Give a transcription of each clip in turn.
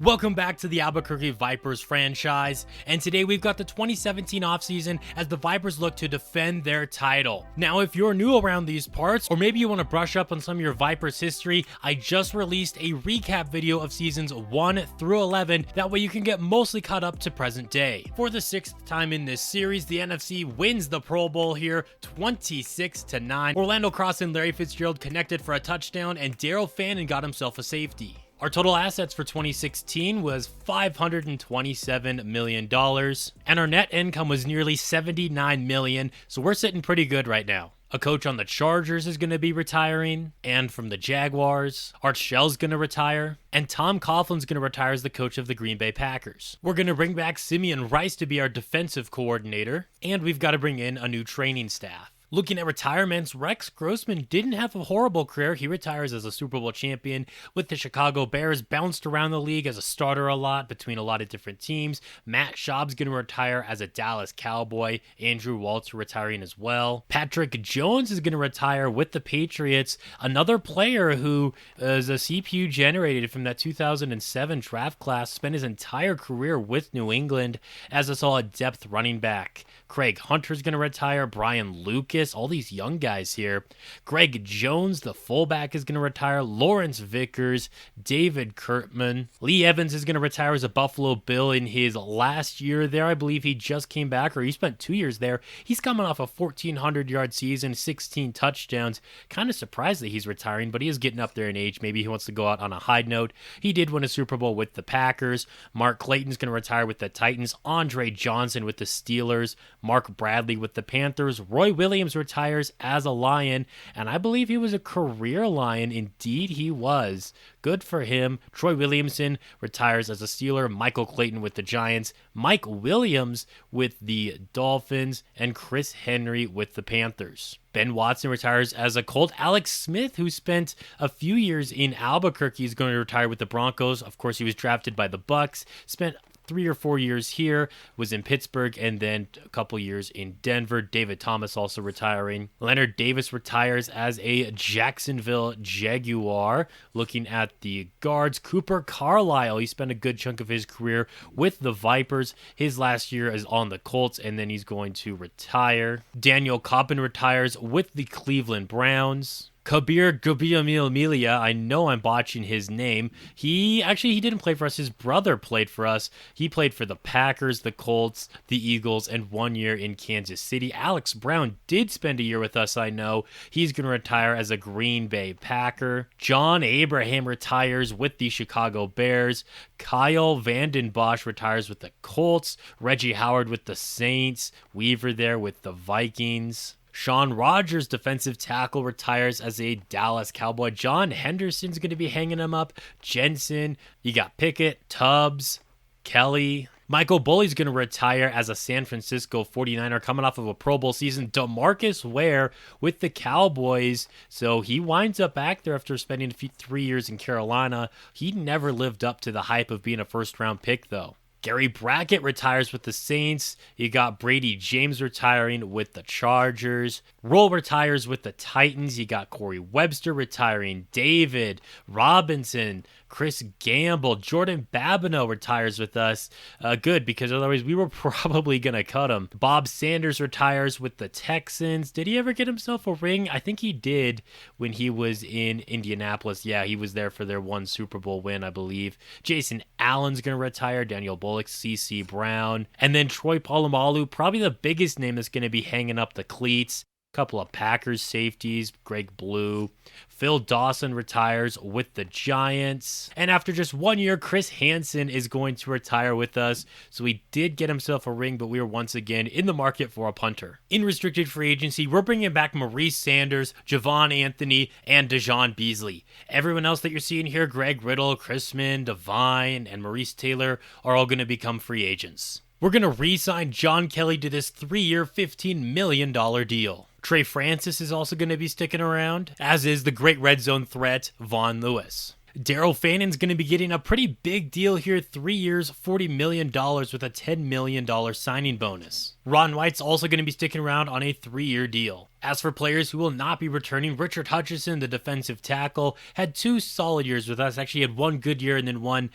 Welcome back to the Albuquerque Vipers franchise, and today we've got the 2017 offseason as the Vipers look to defend their title. Now, if you're new around these parts, or maybe you want to brush up on some of your Vipers history, I just released a recap video of seasons 1 through 11, that way you can get mostly caught up to present day. For the 6th time in this series, the NFC wins the Pro Bowl here, 26-9. Orlando Cross and Larry Fitzgerald connected for a touchdown, and Daryl Fannin got himself a safety. Our total assets for 2016 was $527 million, and our net income was nearly $79 million, so we're sitting pretty good right now. A coach on the Chargers is going to be retiring, and from the Jaguars, Art Shell's going to retire, and Tom Coughlin's going to retire as the coach of the Green Bay Packers. We're going to bring back Simeon Rice to be our defensive coordinator, and we've got to bring in a new training staff. Looking at retirements, Rex Grossman didn't have a horrible career. He retires as a Super Bowl champion with the Chicago Bears, bounced around the league as a starter a lot between a lot of different teams. Matt Schaub's going to retire as a Dallas Cowboy. Andrew Walter retiring as well. Patrick Jones is going to retire with the Patriots, another player who is a CPU generated from that 2007 draft class, spent his entire career with New England as a solid depth running back. Craig Hunter's going to retire. Brian Lucas, all these young guys here. Greg Jones, the fullback, is going to retire. Lawrence Vickers, David Kurtman. Lee Evans is going to retire as a Buffalo Bill in his last year there. I believe he just came back, or he spent 2 years there. He's coming off a 1,400-yard season, 16 touchdowns. Kind of surprised that he's retiring, but he is getting up there in age. Maybe he wants to go out on a high note. He did win a Super Bowl with the Packers. Mark Clayton's going to retire with the Titans. Andre Johnson with the Steelers. Mark Bradley with the Panthers. Roy Williams retires as a Lion, and I believe he was a career Lion. Indeed, he was. Good for him. Troy Williamson retires as a Steeler. Michael Clayton with the Giants. Mike Williams with the Dolphins, and Chris Henry with the Panthers. Ben Watson retires as a Colt. Alex Smith, who spent a few years in Albuquerque, is going to retire with the Broncos. Of course, he was drafted by the Bucs. Spent 3 or 4 years here, was in Pittsburgh, and then a couple years in Denver. David Thomas also retiring. Leonard Davis retires as a Jacksonville Jaguar. Looking at the guards, Cooper Carlisle, he spent a good chunk of his career with the Vipers. His last year is on the Colts, and then he's going to retire. Daniel Coppin retires with the Cleveland Browns. Kabir Gubiamilia, I know I'm botching his name. He didn't play for us. His brother played for us. He played for the Packers, the Colts, the Eagles, and 1 year in Kansas City. Alex Brown did spend a year with us, I know. He's going to retire as a Green Bay Packer. John Abraham retires with the Chicago Bears. Kyle Vanden Bosch retires with the Colts. Reggie Howard with the Saints. Weaver there with the Vikings. Sean Rogers, defensive tackle, retires as a Dallas Cowboy. John Henderson's going to be hanging him up. Jensen, you got Pickett, Tubbs, Kelly. Michael Bully's going to retire as a San Francisco 49er coming off of a Pro Bowl season. DeMarcus Ware with the Cowboys. So he winds up back there after spending 3 years in Carolina. He never lived up to the hype of being a first-round pick, though. Gary Brackett retires with the Saints. You got Brady James retiring with the Chargers. Roll retires with the Titans. You got Corey Webster retiring. David Robinson, Chris Gamble, Jordan Babineau retires with us. Good, because otherwise we were probably going to cut him. Bob Sanders retires with the Texans. Did he ever get himself a ring? I think he did when he was in Indianapolis. Yeah, he was there for their one Super Bowl win, I believe. Jason Allen's going to retire. Daniel Bullock, C.C. Brown. And then Troy Polamalu, probably the biggest name that's going to be hanging up the cleats. Couple of Packers safeties, Greg Blue. Phil Dawson retires with the Giants. And after just 1 year, Chris Hansen is going to retire with us. So he did get himself a ring, but we are once again in the market for a punter. In restricted free agency, we're bringing back Maurice Sanders, Javon Anthony, and Dejon Beasley. Everyone else that you're seeing here, Greg Riddle, Chrisman, Devine, and Maurice Taylor, are all going to become free agents. We're going to re-sign John Kelly to this 3-year, $15 million deal. Trey Francis is also going to be sticking around, as is the great red zone threat, Vaughn Lewis. Daryl Fannin's going to be getting a pretty big deal here, 3 years, $40 million with a $10 million signing bonus. Ron White's also going to be sticking around on a 3-year deal. As for players who will not be returning, Richard Hutchinson, the defensive tackle, had 2 solid years with us. Actually had 1 good year and then 1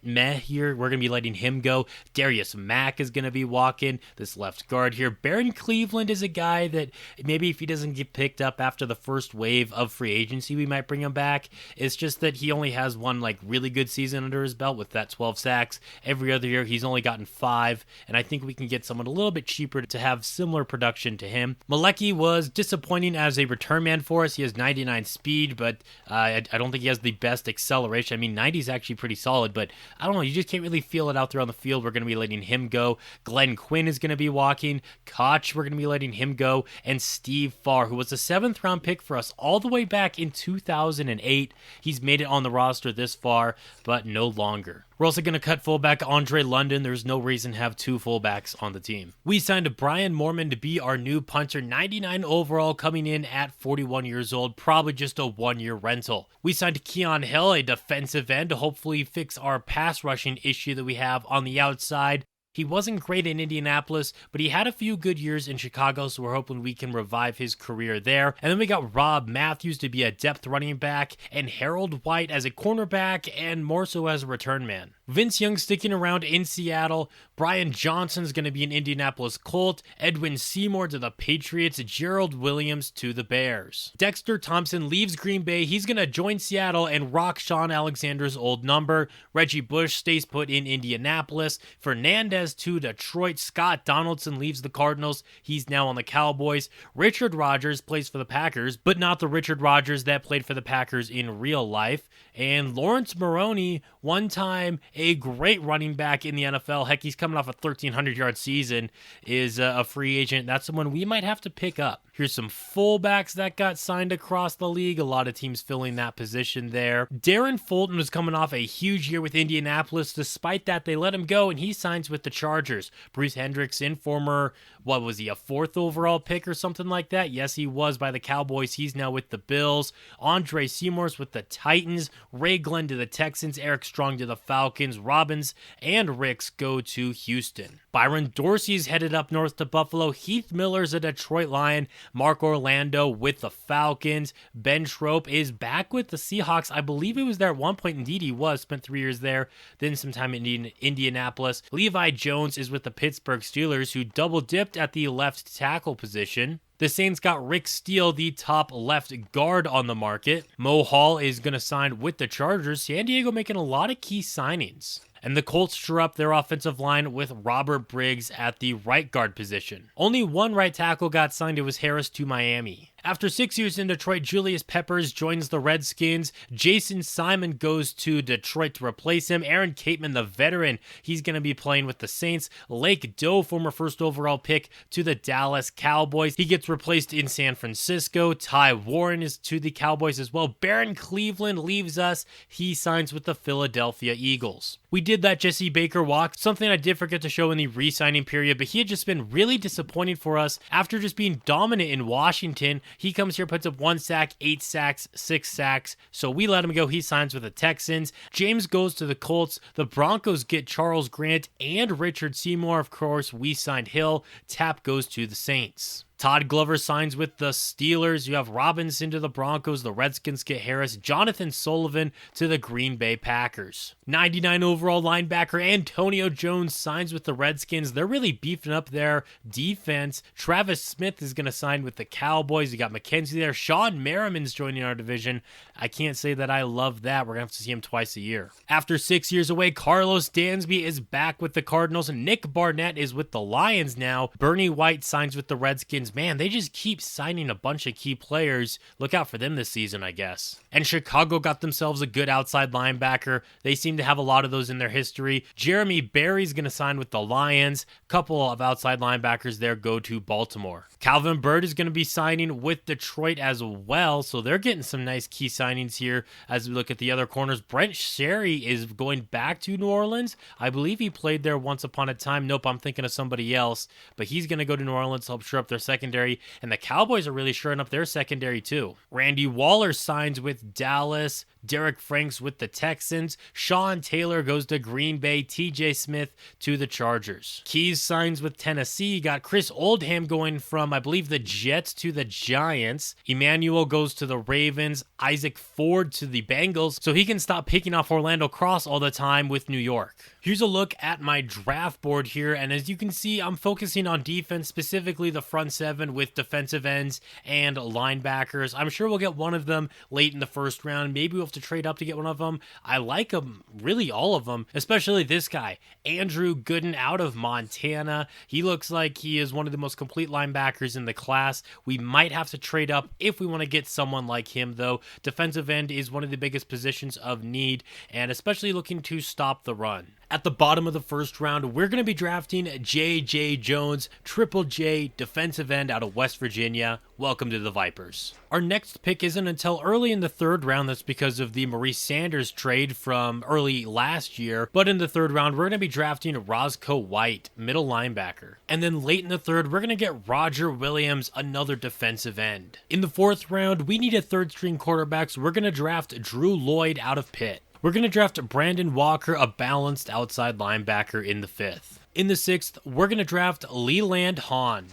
meh here. We're going to be letting him go. Darius Mack is going to be walking, this left guard here. Baron Cleveland is a guy that maybe if he doesn't get picked up after the first wave of free agency, we might bring him back. It's just that he only has one like really good season under his belt with that 12 sacks. Every other year, he's only gotten 5, and I think we can get someone a little bit cheaper to have similar production to him. Malecki was disappointing as a return man for us. He has 99 speed, but I don't think he has the best acceleration. I mean, 90 is actually pretty solid, but I don't know. You just can't really feel it out there on the field. We're going to be letting him go. Glenn Quinn is going to be walking. Koch, we're going to be letting him go. And Steve Farr, who was a 7th round pick for us all the way back in 2008. He's made it on the roster this far, but no longer. We're also going to cut fullback Andre London. There's no reason to have 2 fullbacks on the team. We signed Brian Mormon to be our new punter, 99 overall, coming in at 41 years old, probably just a 1-year rental. We signed Keon Hill, a defensive end, to hopefully fix our pass rushing issue that we have on the outside. He wasn't great in Indianapolis, but he had a few good years in Chicago, so we're hoping we can revive his career there. And then we got Rob Matthews to be a depth running back, and Harold White as a cornerback, and more so as a return man. Vince Young sticking around in Seattle. Brian Johnson's going to be an Indianapolis Colt. Edwin Seymour to the Patriots. Gerald Williams to the Bears. Dexter Thompson leaves Green Bay. He's going to join Seattle and rock Sean Alexander's old number. Reggie Bush stays put in Indianapolis. Fernandez to Detroit. Scott Donaldson leaves the Cardinals. He's now on the Cowboys. Richard Rodgers plays for the Packers, but not the Richard Rodgers that played for the Packers in real life. And Lawrence Maroney, one time a great running back in the NFL. Heck, he's coming off a 1,300-yard season, is a free agent. That's someone we might have to pick up. Here's some fullbacks that got signed across the league. A lot of teams filling that position there. Darren Fulton was coming off a huge year with Indianapolis. Despite that, they let him go, and he signs with the Chargers. Bruce Hendrickson, former, what was he, a 4th overall pick or something like that? Yes, he was by the Cowboys. He's now with the Bills. Andre Seymour's with the Titans. Ray Glenn to the Texans. Eric Strong to the Falcons. Robbins and Ricks go to Houston. Byron Dorsey's headed up north to Buffalo. Heath Miller's a Detroit Lion. Mark Orlando with the Falcons. Ben Schroep is back with the Seahawks. I believe he was there at one point. Indeed, he was. Spent 3 years there. Then some time in Indianapolis. Levi Jones is with the Pittsburgh Steelers, who double-dipped at the left tackle position. The Saints got Rick Steele, the top left guard on the market. Mo Hall is going to sign with the Chargers. San Diego making a lot of key signings. And the Colts shore up their offensive line with Robert Briggs at the right guard position. Only one right tackle got signed. It was Harris to Miami. After 6 years in Detroit, Julius Peppers joins the Redskins. Jason Simon goes to Detroit to replace him. Aaron Cateman, the veteran, he's going to be playing with the Saints. Lake Doe, former 1st overall pick, to the Dallas Cowboys. He gets replaced in San Francisco. Ty Warren is to the Cowboys as well. Baron Cleveland leaves us. He signs with the Philadelphia Eagles. We did let Jesse Baker walk, something I did forget to show in the re-signing period, but he had just been really disappointing for us after just being dominant in Washington. He comes here, puts up 1 sack, 8 sacks, 6 sacks. So we let him go. He signs with the Texans. James goes to the Colts. The Broncos get Charles Grant and Richard Seymour. Of course, we signed Hill. Tapp goes to the Saints. Todd Glover signs with the Steelers. You have Robinson to the Broncos. The Redskins get Harris. Jonathan Sullivan to the Green Bay Packers. 99 overall linebacker Antonio Jones signs with the Redskins. They're really beefing up their defense. Travis Smith is going to sign with the Cowboys. You got McKenzie there. Sean Merriman's joining our division. I can't say that I love that. We're going to have to see him twice a year. After 6 years away, Carlos Dansby is back with the Cardinals. Nick Barnett is with the Lions now. Bernie White signs with the Redskins. Man, they just keep signing a bunch of key players. Look out for them this season, I guess. And Chicago got themselves a good outside linebacker. They seem to have a lot of those in their history. Jeremy Berry's going to sign with the Lions. Couple of outside linebackers there go to Baltimore. Calvin Byrd is going to be signing with Detroit as well, so they're getting some nice key signings here as we look at the other corners. Brent Sherry is going back to New Orleans. I believe he played there once upon a time. Nope, I'm thinking of somebody else, but he's going to go to New Orleans to help shore up their secondary, and the Cowboys are really shoring up their secondary too. Randy Waller signs with Dallas. Derek Franks with the Texans. Sean Taylor goes to Green Bay. TJ Smith to the Chargers. Keys signs with Tennessee. You got Chris Oldham going from, I believe, the Jets to the Giants. Emmanuel goes to the Ravens. Isaac Ford to the Bengals, so he can stop picking off Orlando Cross all the time with New York. Here's a look at my draft board here, and as you can see, I'm focusing on defense, specifically the front seven with defensive ends and linebackers. I'm sure we'll get one of them late in the first round. Maybe we'll have to trade up to get one of them. I like them, really all of them, especially this guy, Andrew Gooden out of Montana. He looks like he is one of the most complete linebackers in the class. We might have to trade up if we want to get someone like him, though. Defensive end is one of the biggest positions of need, and especially looking to stop the run. At the bottom of the first round, we're going to be drafting J.J. Jones, Triple J, defensive end out of West Virginia. Welcome to the Vipers. Our next pick isn't until early in the third round. That's because of the Maurice Sanders trade from early last year. But in the third round, we're going to be drafting Roscoe White, middle linebacker. And then late in the third, we're going to get Roger Williams, another defensive end. In the fourth round, we need a third string quarterback, so we're going to draft Drew Lloyd out of Pitt. We're going to draft Brandon Walker, a balanced outside linebacker, in the fifth. In the sixth, we're going to draft Leland Hahn.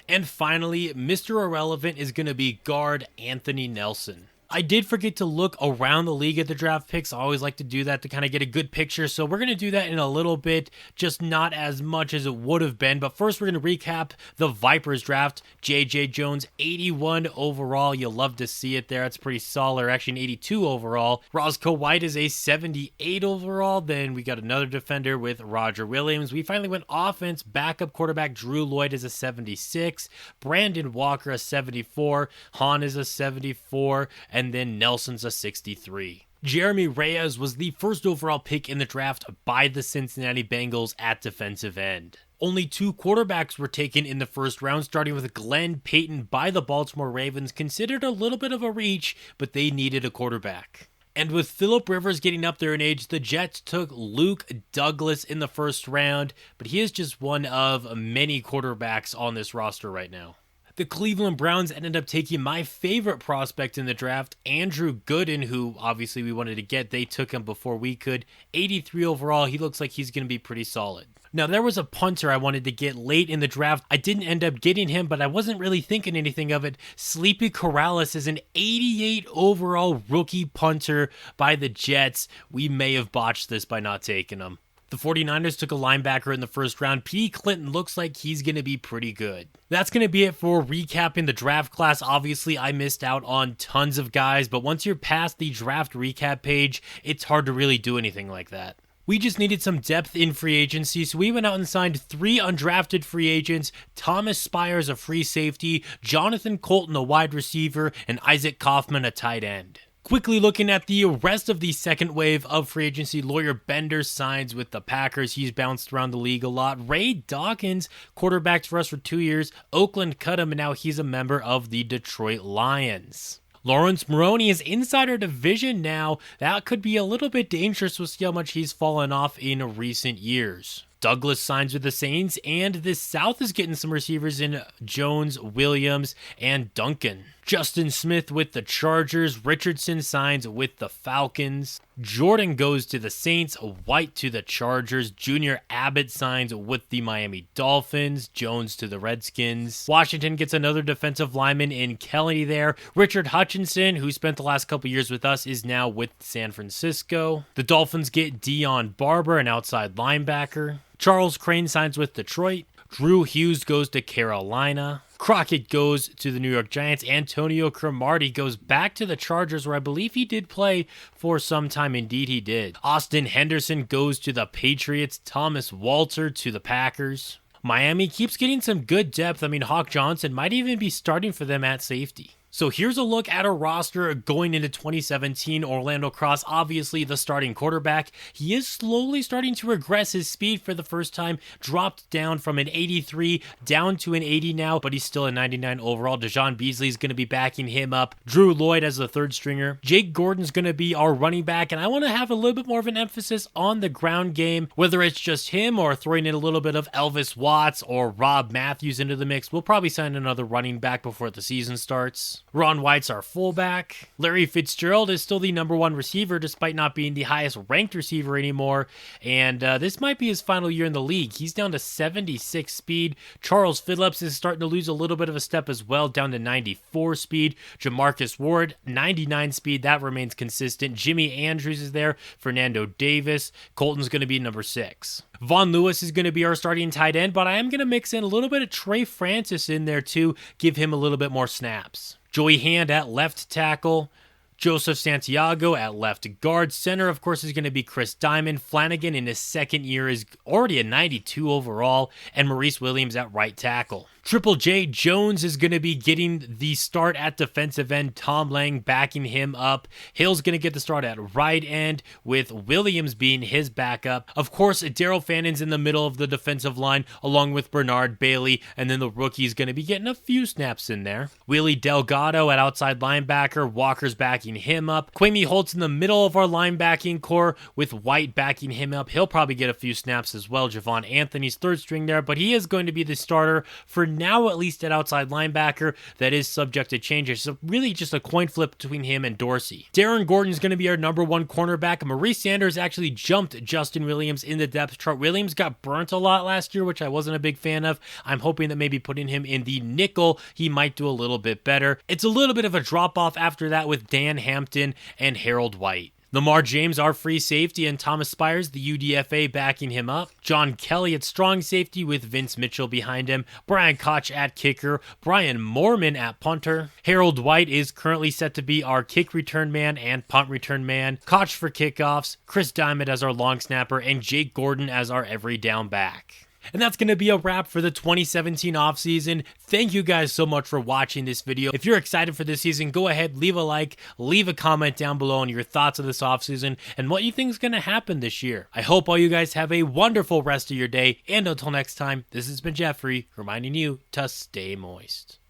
And finally, Mr. Irrelevant is going to be guard Anthony Nelson. I did forget to look around the league at the draft picks. I always like to do that to kind of get a good picture. So we're going to do that in a little bit, just not as much as it would have been. But first, we're going to recap the Vipers draft. J.J. Jones, 81 overall. You'll love to see it there. It's pretty solid. Actually, an 82 overall. Roscoe White is a 78 overall. Then we got another defender with Roger Williams. We finally went offense. Backup quarterback Drew Lloyd is a 76. Brandon Walker, a 74. Hahn is a 74. And then Nelson's a 63. Jeremy Reyes was the first overall pick in the draft by the Cincinnati Bengals at defensive end. Only 2 quarterbacks were taken in the first round, starting with Glenn Payton by the Baltimore Ravens, considered a little bit of a reach, but they needed a quarterback. And with Phillip Rivers getting up there in age, the Jets took Luke Douglas in the first round, but he is just one of many quarterbacks on this roster right now. The Cleveland Browns ended up taking my favorite prospect in the draft, Andrew Gooden, who obviously we wanted to get. They took him before we could. 83 overall. He looks like he's going to be pretty solid. Now, there was a punter I wanted to get late in the draft. I didn't end up getting him, but I wasn't really thinking anything of it. Sleepy Corrales is an 88 overall rookie punter by the Jets. We may have botched this by not taking him. The 49ers took a linebacker in the first round. P. Clinton looks like he's going to be pretty good. That's going to be it for recapping the draft class. Obviously, I missed out on tons of guys, but once you're past the draft recap page, it's hard to really do anything like that. We just needed some depth in free agency, so we went out and signed 3 undrafted free agents: Thomas Spires, a free safety, Jonathan Colton, a wide receiver, and Isaac Kaufman, a tight end. Quickly looking at the rest of the second wave of free agency, Lawyer Bender signs with the Packers. He's bounced around the league a lot. Ray Dawkins, quarterbacked for us for 2 years. Oakland cut him, and now he's a member of the Detroit Lions. Lawrence Maroney is inside our division now. That could be a little bit dangerous. We'll see how much he's fallen off in recent years. Douglas signs with the Saints, and the South is getting some receivers in Jones, Williams, and Duncan. Justin Smith with the Chargers. Richardson signs with the Falcons. Jordan goes to the Saints. White to the Chargers. Junior Abbott signs with the Miami Dolphins. Jones to the Redskins. Washington gets another defensive lineman in Kelly there. Richard Hutchinson, who spent the last couple years with us, is now with San Francisco. The Dolphins get Dion Barber, an outside linebacker. Charles Crane signs with Detroit. Drew Hughes goes to Carolina. Crockett goes to the New York Giants. Antonio Cromartie goes back to the Chargers, where I believe he did play for some time. Indeed, he did. Austin Henderson goes to the Patriots. Thomas Walter to the Packers. Miami keeps getting some good depth. I mean, Hawk Johnson might even be starting for them at safety. So here's a look at a roster going into 2017. Orlando Cross, obviously the starting quarterback. He is slowly starting to regress. His speed for the first time dropped down from an 83 down to an 80 now, but he's still a 99 overall. Dejon Beasley is going to be backing him up. Drew Lloyd as the third stringer. Jake Gordon's going to be our running back, and I want to have a little bit more of an emphasis on the ground game, whether it's just him or throwing in a little bit of Elvis Watts or Rob Matthews into the mix. We'll probably sign another running back before the season starts. Ron White's our fullback. Larry Fitzgerald is still the #1 receiver despite not being the highest ranked receiver anymore. And this might be his final year in the league. He's down to 76 speed. Charles Phillips is starting to lose a little bit of a step as well, down to 94 speed. Jamarcus Ward, 99 speed. That remains consistent. Jimmy Andrews is there. Fernando Davis. Colton's going to be #6. Von Lewis is going to be our starting tight end, but I am going to mix in a little bit of Trey Francis in there too, give him a little bit more snaps. Joey Hand at left tackle. Joseph Santiago at left guard. Center, of course, is going to be Chris Diamond. Flanagan in his second year is already a 92 overall, and Maurice Williams at right tackle. Triple J Jones is going to be getting the start at defensive end. Tom Lang backing him up. Hill's going to get the start at right end, with Williams being his backup. Of course, Daryl Fannon's in the middle of the defensive line, along with Bernard Bailey, and then the rookie's going to be getting a few snaps in there. Willie Delgado at outside linebacker. Walker's backing him up. Quamey Holt's in the middle of our linebacking core, with White backing him up. He'll probably get a few snaps as well. Javon Anthony's third string there, but he is going to be the starter for now, at least at outside linebacker. That is subject to changes. So really just a coin flip between him and Dorsey. Darren Gordon's going to be our #1 cornerback. Maurice Sanders actually jumped Justin Williams in the depth chart. Williams got burnt a lot last year, which I wasn't a big fan of. I'm hoping that maybe putting him in the nickel, he might do a little bit better. It's a little bit of a drop off after that with Dan Hampton and Harold White. Lamar James, our free safety, and Thomas Spires, the UDFA, backing him up. John Kelly at strong safety with Vince Mitchell behind him. Brian Koch at kicker. Brian Moorman at punter. Harold White is currently set to be our kick return man and punt return man. Koch for kickoffs. Chris Diamond as our long snapper, and Jake Gordon as our every down back. And that's going to be a wrap for the 2017 offseason. Thank you guys so much for watching this video. If you're excited for this season, go ahead, leave a like, leave a comment down below on your thoughts of this offseason and what you think is going to happen this year. I hope all you guys have a wonderful rest of your day. And until next time, this has been Jeffrey reminding you to stay moist.